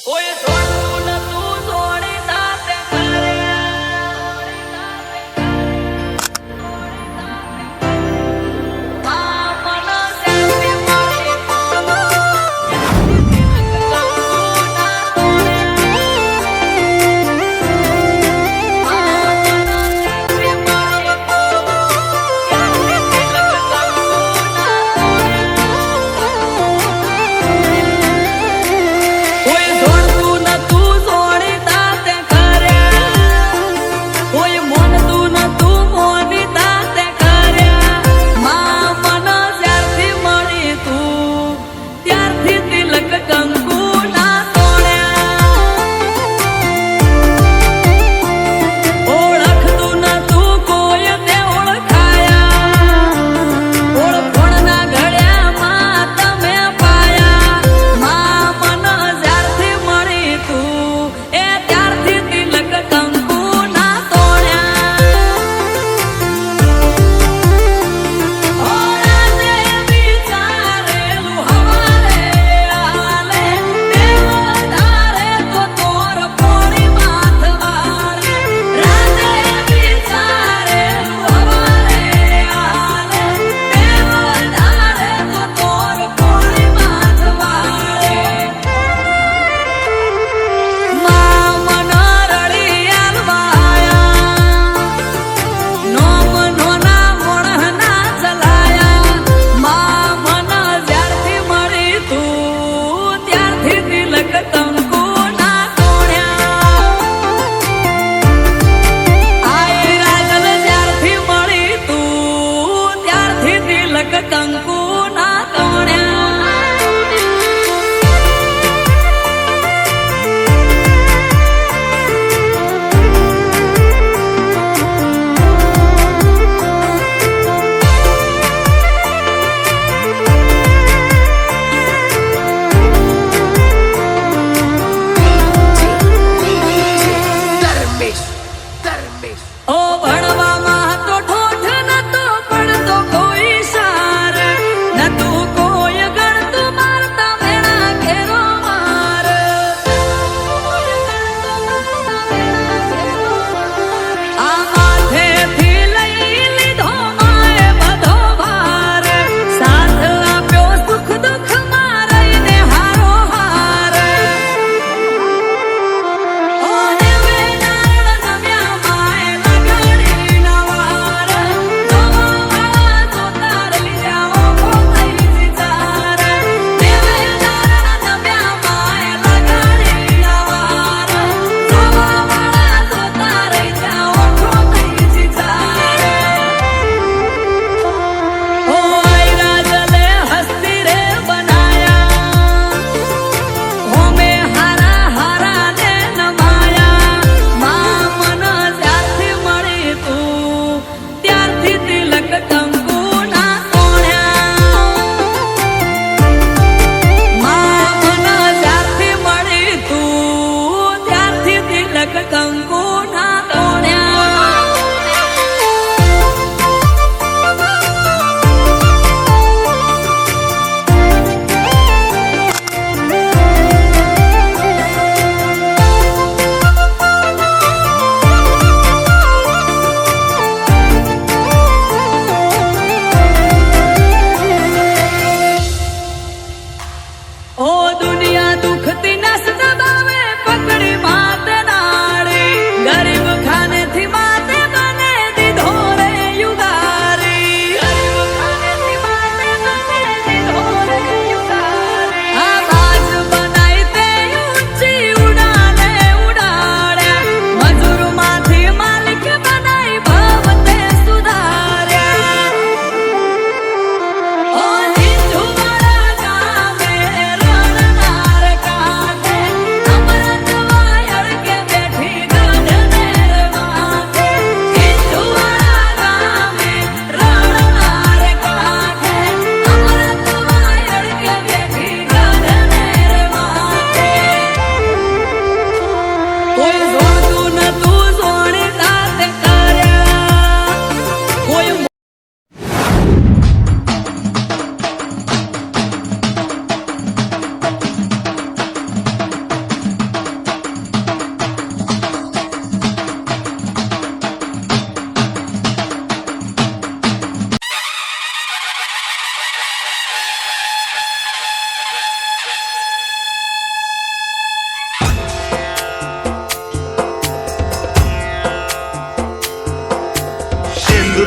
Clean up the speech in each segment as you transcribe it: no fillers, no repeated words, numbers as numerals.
કોઈ છોડતું નતું છોડી તાતે કરે આ મન સેતી મારી બોલો કોઈ છોડતું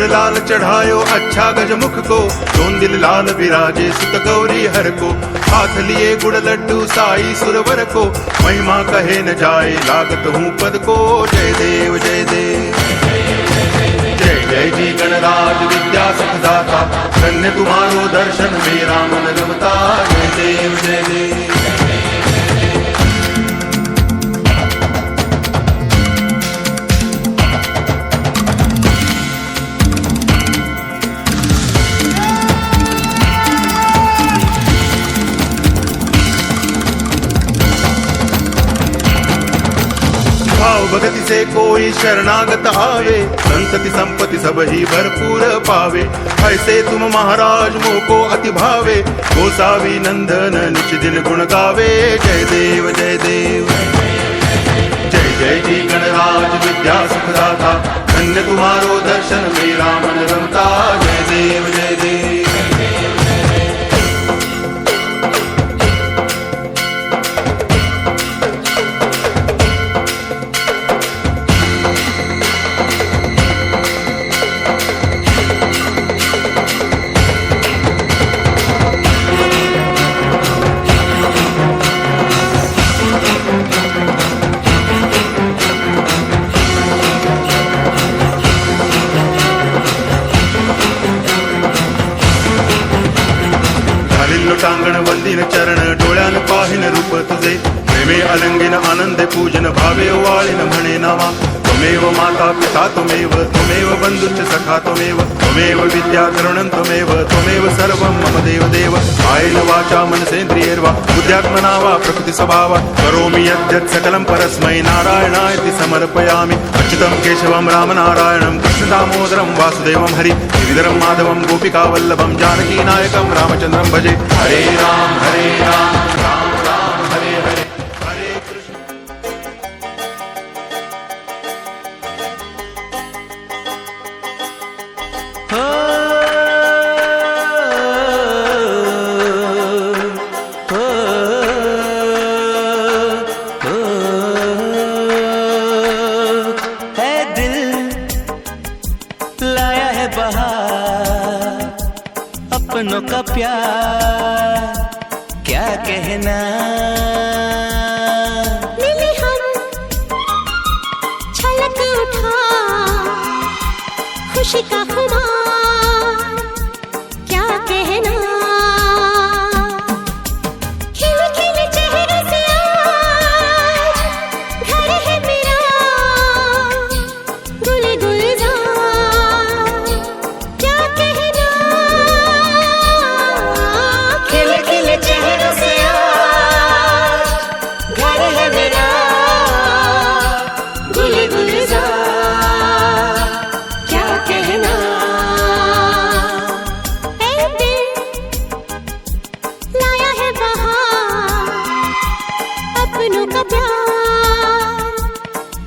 सिंदूर लाल चढ़ायो अच्छा गजमुख को, दोन दिल लाल विराजे सुत गौरी हर को, हाथ लिए गुड़ लड्डू साई सुरवर को, महिमा कहे न जाए लागत हूँ पद को। जय देव जय देव जय जय जी गणराज विद्या सुखदाता, धन्य तुम्हारो दर्शन मेरा मन रमता। जय देव जय देव भाव भगति से कोई शरणागत आवे, संतति संपत्ति सब ही भरपूर पावे। ऐसे तुम महाराज मोको अति भावे, गोसावी नंदन निच दिन गुण गावे। जय देव जय देव जय जय जी गणराज विद्या सुखदाता, धन्य तुम्हारो दर्शन मेरा मन रमता। जय देव जय देव टांगण वंदिन चरण डोळ्यान पाहिन रूप तुझे, प्रेमे अलंगिन आनंदे पूजन भावे ओवाळिन म्हणे नावा। त्वमेव माता पिता त्वमेव, त्वमेव बंधुश्च सखा त्वमेव, त्वमेव विद्या तरुणं त्वमेव, त्वमेव सर्वं मम देव देव। कायेन वाचा मनसेन्द्रियैर्वा बुद्ध्यात्मना वा प्रकृति स्वभावात् करोमि यद्यत् सकलं परस्मै नारायणायति समर्पयामि। अच्युतं केशवं रामनारायणं कृष्ण दामोदरं वासुदेवं हरि गिरिधरं माधवं गोपिकावल्लभं जानकी नायकं रामचन्द्रं भजे। हरे राम राम राम हरे हरे हरे कृष्ण। है दिल लाया है बहार, अपनों का प्यार क्या कहना। मिले हम छलक उठा खुशी का खुमार क्या कहना। खिले खिले चेहरे से आज घर है मेरा, गुल गुलजार क्या कहना। खिले खिले चेहरों से आज घर है मेरा, गुल गुलजार क्या कहना। ऐ दिल लाया है बहार, अपनों का प्यार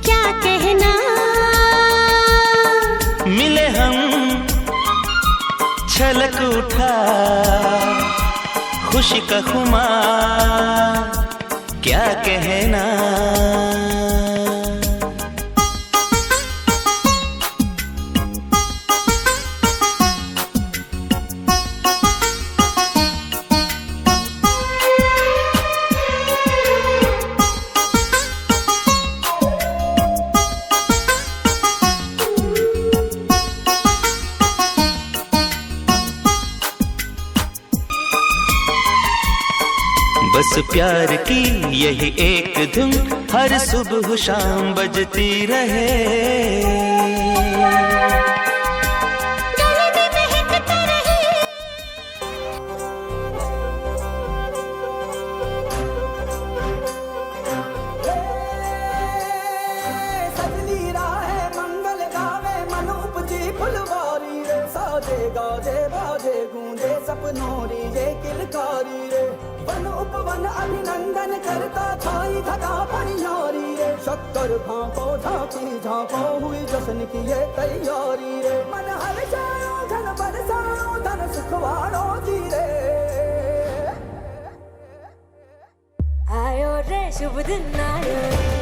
क्या कहना। मिले हम छलक उठा खुशी का खुमार क्या कहना। बस प्यार की यही एक धुन हर सुबह शाम बजती रहे। गले में महकता रहे। सजली राहे मंगल गावे मन उपजी फुलवारी रे, साजे गाजे बाजे गूंजे सपनों री ये किलकारी रे। वन उपवन अभिनंदन करता छाई धगा पनियारी रे, शक्कर भांपो झांकी झांपो हुई जश्न की ये तैयारी रे। मन हर जाओ धन बरसाओ धन सुखवाड़ो जी रे। आयो रे शुभ दिन आयो रे।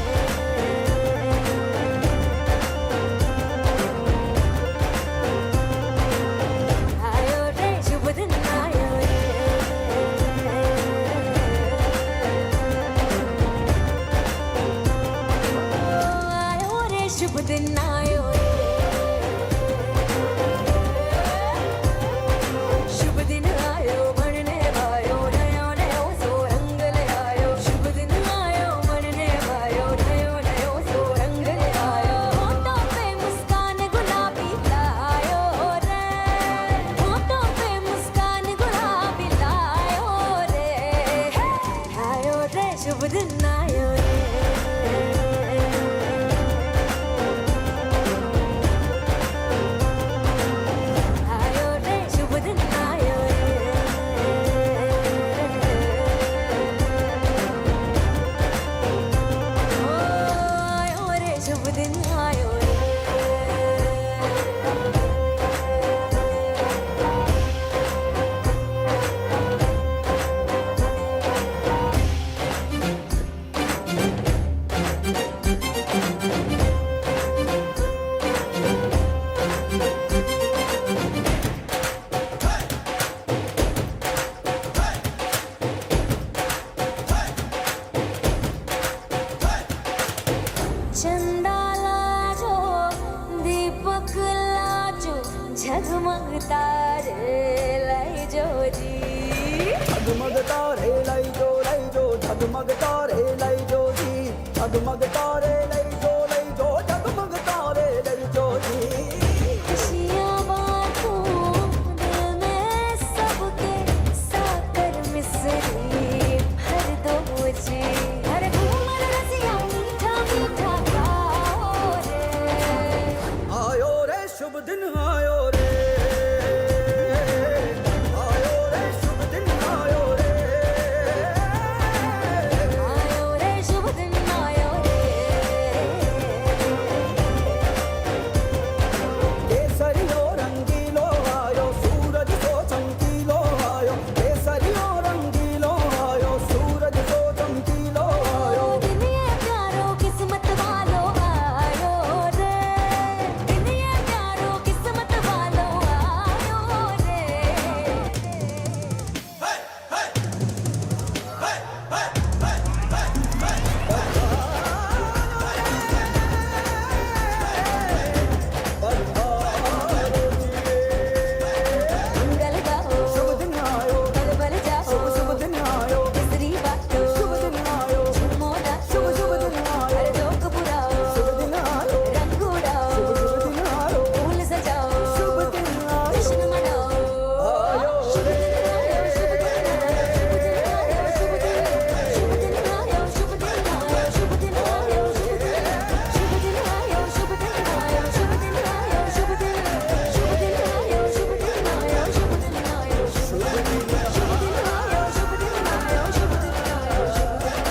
शुभ दिन आयो रे आयो रे शुभ दिन आयो रे ओ आयो रे शुभ दिन आयो रे चंदा लाजो दीपक लाजो झगमग तारे लाजो जी झगमग तारे लाई जो झगमग तारे लाई जो जी झगमग तारे लाई जो झगमग तारे लाई जो जी खुशियाँ बांटूं दिल में सबके साकर मिसरी भर दो मुझे हर घूमर रसिया मीठा मीठा गाओ रे आयो रे शुभ दिन आयो रे आयो रे शुभ दिन आयो रे आयो रे शुभ दिन आयो रे केसरियो रंगीलो आयो सूरज को चमकीलो आयो केसरियो रंगीलो आयो सूरज को चमकीलो आयो दुनिया प्यारो किस्मत वालो आयो रे दुनिया प्यारो किस्मत वालो आयो रे मंगल गाओ शुभ दिन आयो बल बल जाओ शुभ दिन आयो मिसरी बाटो शुभ दिन आयो मोना शुभ दिन आयो हर जोक बुराओ शुभ दिन आयो रंग उड़ाओ शुभ दिन आयो फूल सजाओ शुभ दिन आयो जश्न मनाओ आयो रे शुभ दिन आयो शुभ दिन आयो शुभ दिन आयो शुभ दिन आयो शुभ दिन आयो शुभ दिन आयो शुभ दिन आयो शुभ दिन आयो शुभ दिन शुभ दिन आयो शुभ दिन आयो शुभ दिन आयो शुभ दिन आयो शुभ दिन आयो शुभ दिन आयो शुभ दिन आयो शुभ दिन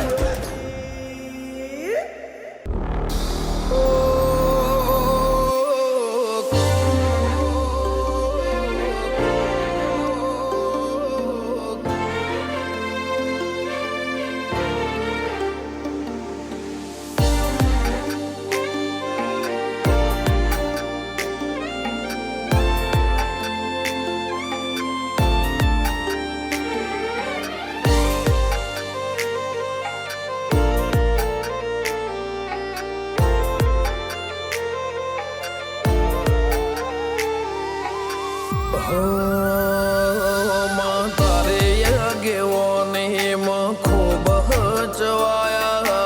માં તારે આગેવાનીમાં ખૂબ હચવાયા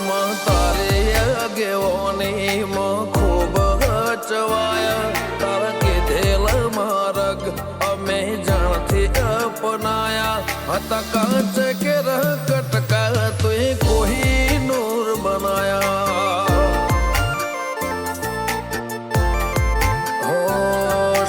માં તારે આગેવાનીમાં ખૂબ હચવાયા તારા કીધેલા માર્ગ અમે જાણથી અપનાયા હતા કાચ કે કટકા તુએ કોઈ નૂર બનાયા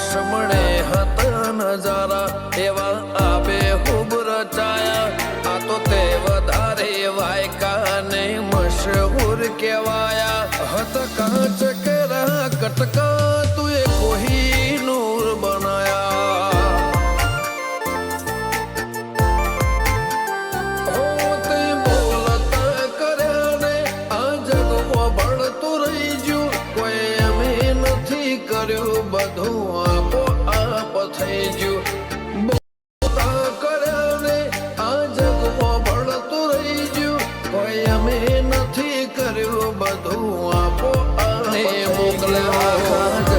સમણે હતા નજારા એવા આબે ખૂબ રચાયા આ તો તે વધારે વાયકા ને મશહૂર કહેવાયા હતા કાચ કેરા કટકા તુએ કોઈ નૂર બનાયા તે બોલતા કર્યા ને આ જગમાં ભળતું રહી ગયું કોઈ અમે નથી કર્યું બધું આપો આપ થઈ ગયું બોલતા કર્યા ને આ જગમાં ભળતું રહી ગયું કોઈ અમે નથી કર્યું બધું આપો આપ મોકલ્યા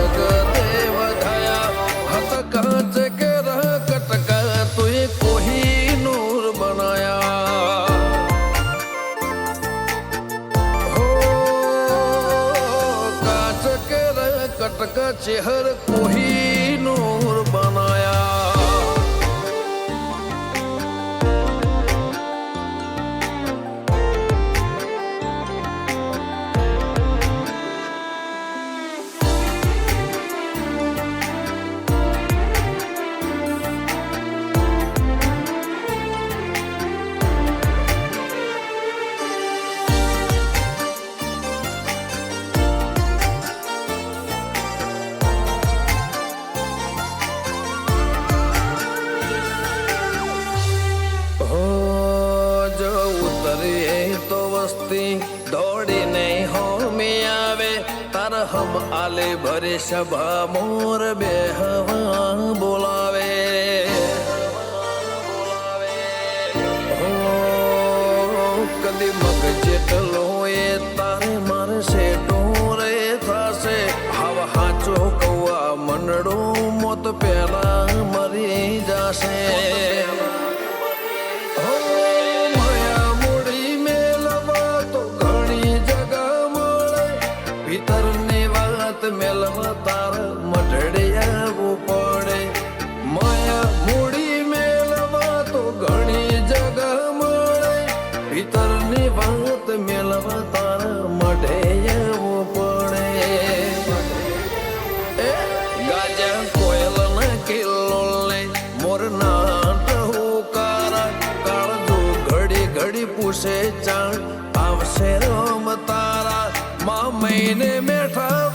હમ આલે ભરે સભા મોર બેહવા બોલાવે હો કદી મગ જેટલો એ તારે મારે શેઠો રે થાશે હવ હાચો કૌવા મનડો મોત પેલા મરી જાશે મેલવા તાર મઢડે આવવું પડે માયા મૂડી મેલવા તો ઘણી જગા મળે ભીતરની વાત મેલવા તાર મઢે આવવું પડે ગાજા કોયલ ના કિલ્લો લે મોર નાટ હુકારા કાળજો ઘડી ઘડી પૂછે ચાણ આવશે રોમ તારા મા મહિને મેઠા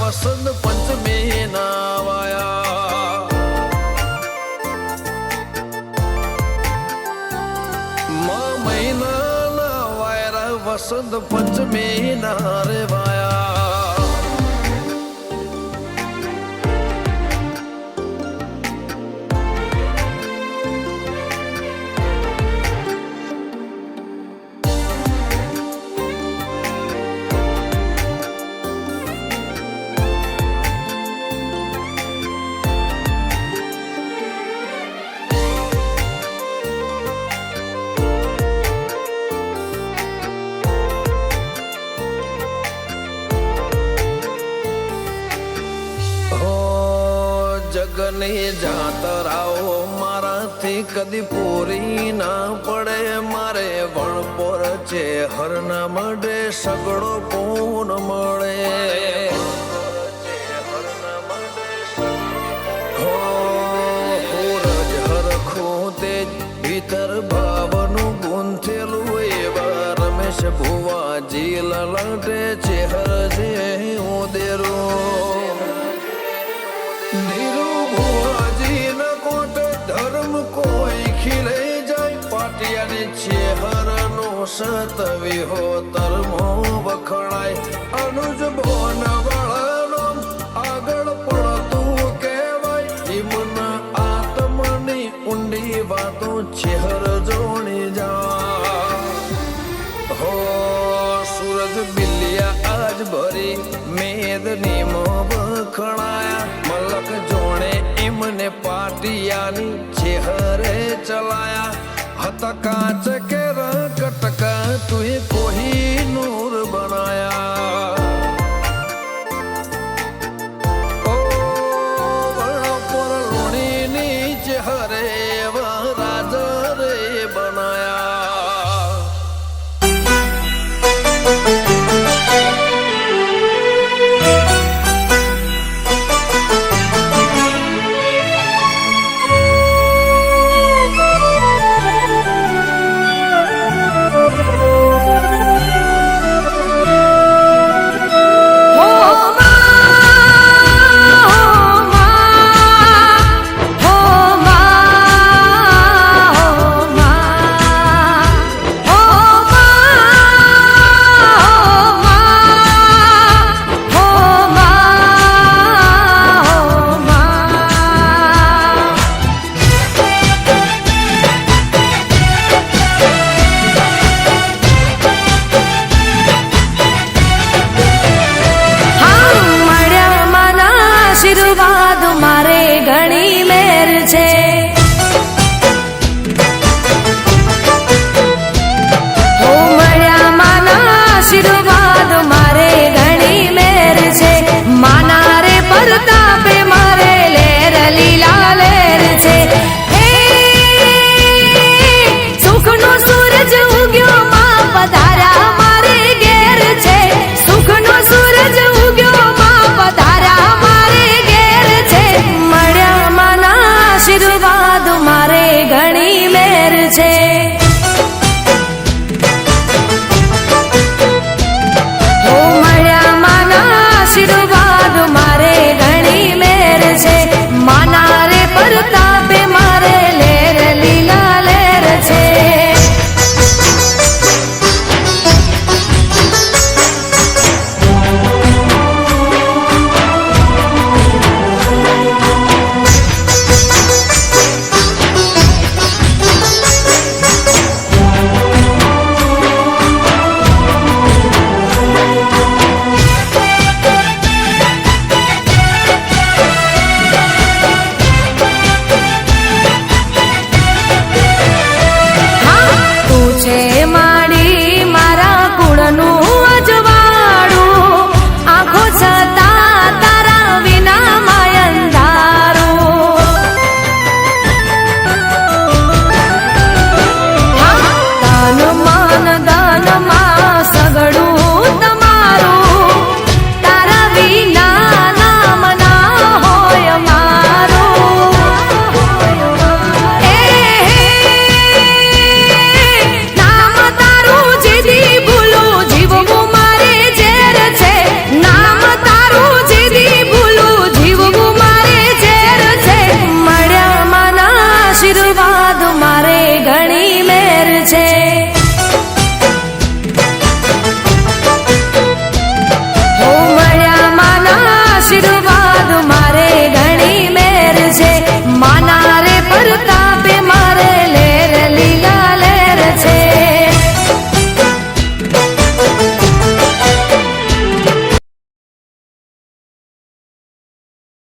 વસંત પંચમી નાવાયા મા મહિના ના વાયરા વસંત પંચમી ના રે વાયા જગની જાતરાઓ મારાથી કદી પૂરી ના પડે મારે વણપોર છે હરના મડે સગડો પૂન મળે હો રજ હરખું તે ભીતર ભાવનું ગુંથેલું એવા રમેશ ભુવાજી લલાટે છે હર જે ઉદેરું ધર્મ કોઈ ખીલે જાય પાટિયાની ચેહરનો સતવી હો તરમો વખણાય અનુજ ભોન વાળાનો આગળ પડતું કહેવાય હિમના આત્મની ઊંડી વાતો ચેહર જોણી જા હો સૂરજ બિલિયા આજ ભરી મેદની મો વખણાયા મલક જોણે એમને પાટિયાની ચેહરે ચલાયા હતા કાચ કે કટકા તુએ કોઈ નૂર બનાયા ઓ પર લોણીની ચેહરે